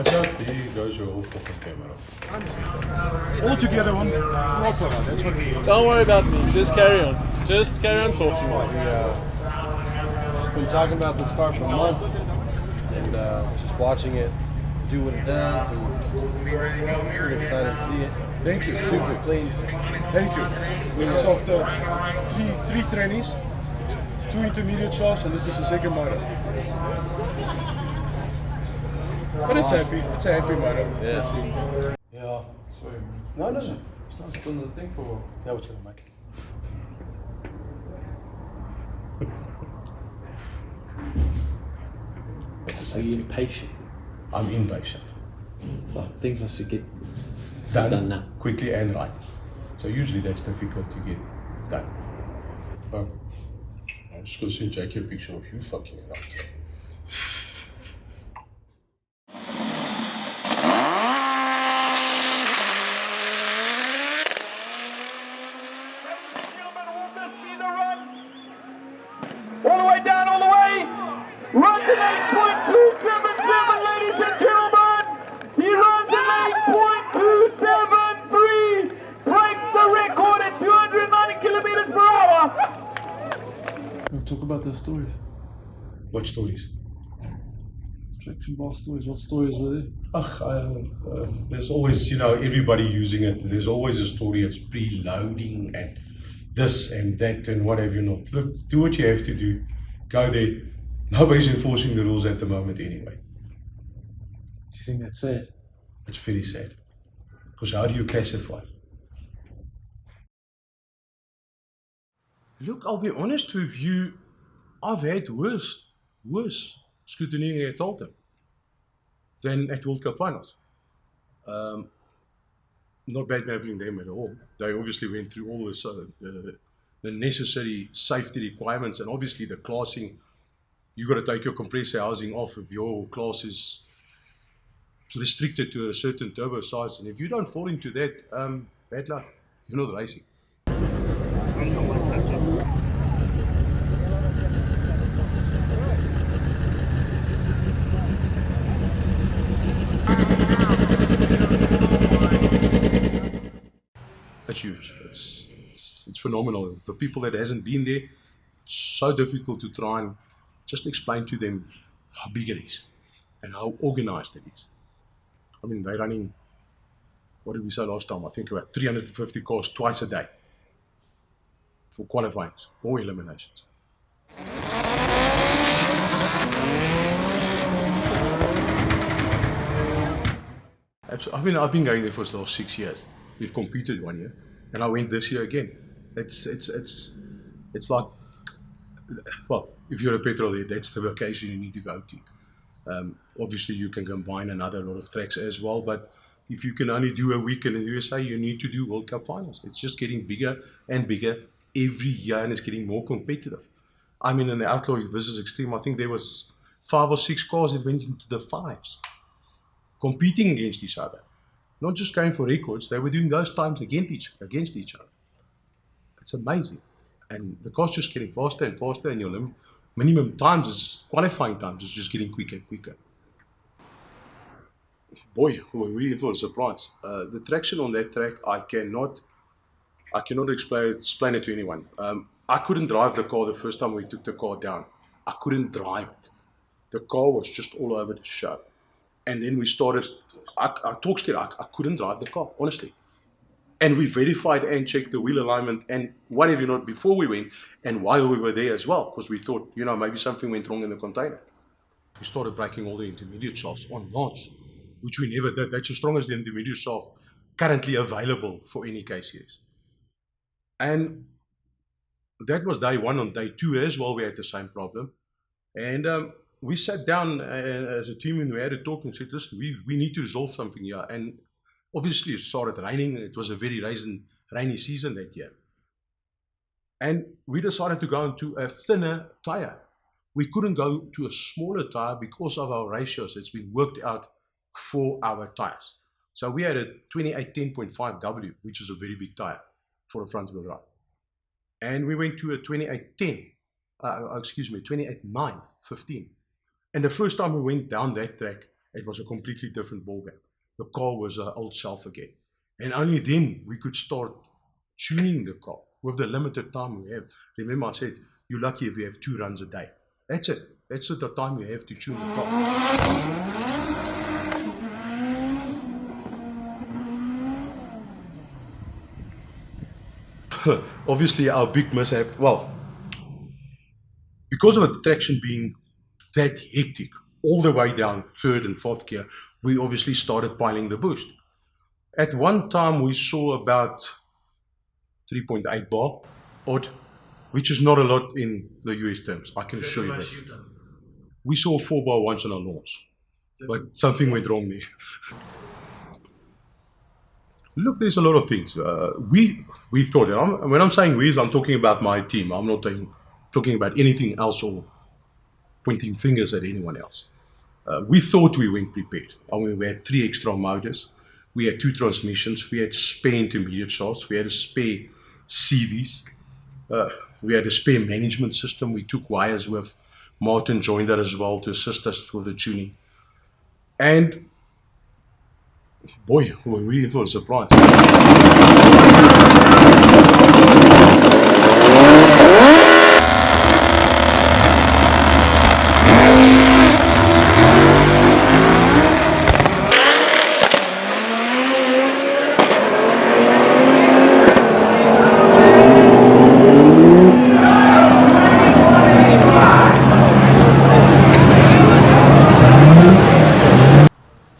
Watch out, there goes your whole fucking camera. All together, one proper. That's what we want. Don't worry about me. Just carry on. Just carry on talking. Just been talking about this car for months, and just watching it do what it does, and pretty excited to see it. Thank you. Super clean. Thank you. This is after three trainees, 2 intermediate shafts, and this is the second motor. But it's happy. It's a happy motor. Yeah. Let's see. Yeah. Sorry. No. It's not on the thing for. Yeah, what's gonna make? Are you impatient? I'm impatient. Well, things must get Done now. quickly and right. So usually that's difficult to get done. Oh, I'm just gonna send Jake a picture of you fucking it up. All the way down, all the way. Runs in 8.277, ladies and gentlemen. He runs in 8.273. Breaks the record at 290 kilometers per hour. We'll talk about the stories. What stories? Traction bar stories. What stories were there? There's always, everybody using it. There's always a story. It's preloading and this and that and what have you not. Look, do what you have to do. Go there. Nobody's enforcing the rules at the moment anyway. Do you think that's sad? It's very sad. Because how do you classify? Look, I'll be honest with you. I've had worse scrutineering at Alton than at World Cup finals. Not bad having them at all. They obviously went through all this, the necessary safety requirements, and obviously the classing. You got to take your compressor housing off if your class is restricted to a certain turbo size, and if you don't fall into that, bad luck. You're not racing. It's huge. It's phenomenal. For people that hasn't been there, it's so difficult to try and just explain to them how big it is and how organized it is. I mean, they're running, what did we say last time? I think about 350 cars twice a day for qualifying or eliminations. I mean, I've been going there for the last 6 years. We've competed 1 year, and I went this year again. It's like, well, if you're a petrol head, that's the vacation you need to go to. Obviously, you can combine another lot of tracks as well, but if you can only do a week in the USA, you need to do World Cup finals. It's just getting bigger and bigger every year, and it's getting more competitive. I mean, in the Outlaw versus Extreme, I think there was 5 or 6 cars that went into the 5s, competing against each other. Not just going for records, they were doing those times against each other. It's amazing. And the car's just getting faster and faster, and your minimum times, qualifying times, is just getting quicker and quicker. Boy, we're in for a surprise. The traction on that track, I cannot explain it to anyone. I couldn't drive the car the first time we took the car down. I couldn't drive it. The car was just all over the show. And then we started, I talked still, I couldn't drive the car, honestly. And we verified and checked the wheel alignment and whatever not before we went and while we were there as well, because we thought, maybe something went wrong in the container. We started breaking all the intermediate shafts on launch, which we never did. That's as strong as the intermediate shaft currently available for any KCS. And that was day 1. On day 2 as well, we had the same problem. And we sat down as a team and we had a talk and said, listen, we need to resolve something here. And obviously it started raining. It was a very rainy season that year. And we decided to go into a thinner tire. We couldn't go to a smaller tire because of our ratios that's been worked out for our tires. So we had a 2810.5W, which is a very big tire for a front wheel drive. And we went to a 28915. And the first time we went down that track, It was a completely different ballgame. The car was our old self again. And only then we could start tuning the car with the limited time we have. Remember I said, you're lucky if you have 2 runs a day. That's it. That's the time you have to tune the car. Obviously our big mishap, well, because of the traction being that hectic, all the way down 3rd and 4th gear, we obviously started piling the boost. At one time we saw about 3.8 bar odd, which is not a lot in the US terms, I can assure you that. We saw 4 bar once on a launch, but something went wrong there. Look, there's a lot of things. We thought, when I'm saying we, I'm talking about my team. I'm not talking about anything else or pointing fingers at anyone else. We thought we went prepared. I mean, we had 3 extra motors. We had 2 transmissions. We had spare intermediate shafts. We had a spare CVs. We had a spare management system. We took wires with Martin joined that as well to assist us with the tuning. And boy, were we in for a surprise.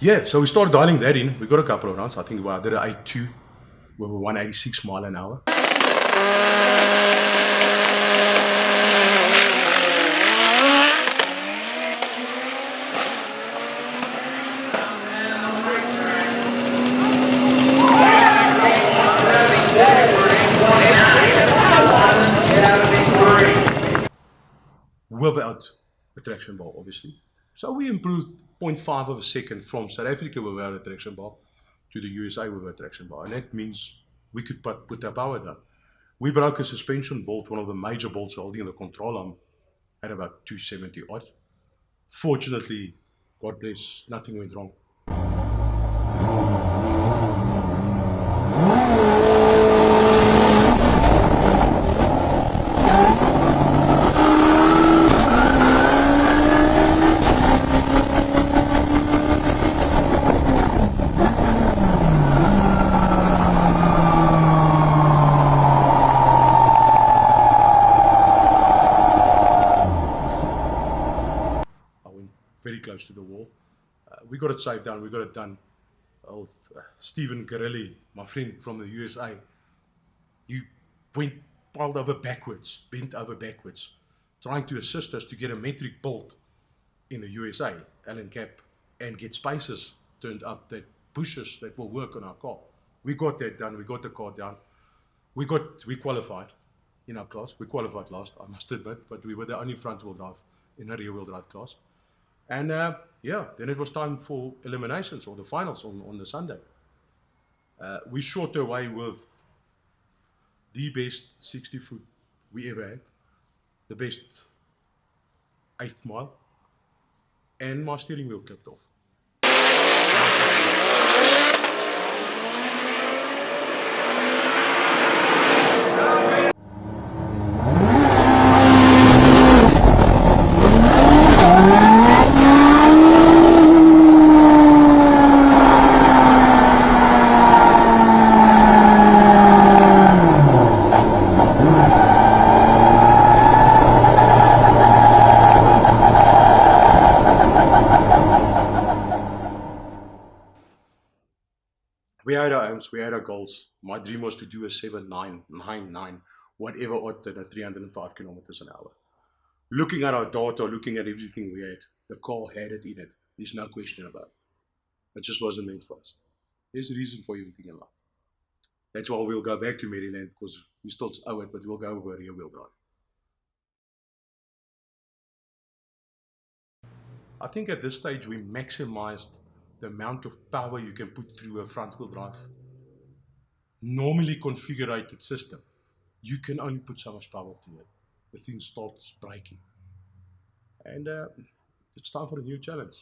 Yeah, so we started dialing that in. We got a couple of rounds. I think we did an 8.2 with a 186 mile an hour. Without a traction bar, obviously. So we improved 0.5 of a second from South Africa without a traction bar to the USA without a traction bar. And that means we could put our power down. We broke a suspension bolt, one of the major bolts holding the control arm, at about 270 odd. Fortunately, God bless, nothing went wrong. Very close to the wall. We got it saved down, we got it done. Old Stephen Garelli, my friend from the USA, he bent over backwards, trying to assist us to get a metric bolt in the USA, Allen cap, and get spacers turned up, that bushes that will work on our car. We got that done, we got the car down. We qualified in our class. We qualified last, I must admit, but we were the only front wheel drive in a rear wheel drive class. And yeah, then it was time for eliminations or the finals on the Sunday. We shot away with the best 60 foot we ever had, the best 8th mile, and my steering wheel clipped off. We had our aims, we had our goals. My dream was to do a 7.999, whatever odd at 305 kilometers an hour. Looking at our data, looking at everything we had, the car had it in it. There's no question about it. It just wasn't meant for us. There's a reason for everything in life. That's why we'll go back to Maryland, because we still owe it, but we'll go over rear wheel drive. I think at this stage we maximized the amount of power you can put through a front wheel drive normally configured system. You can only put so much power through it. The thing starts breaking. And It's time for a new challenge.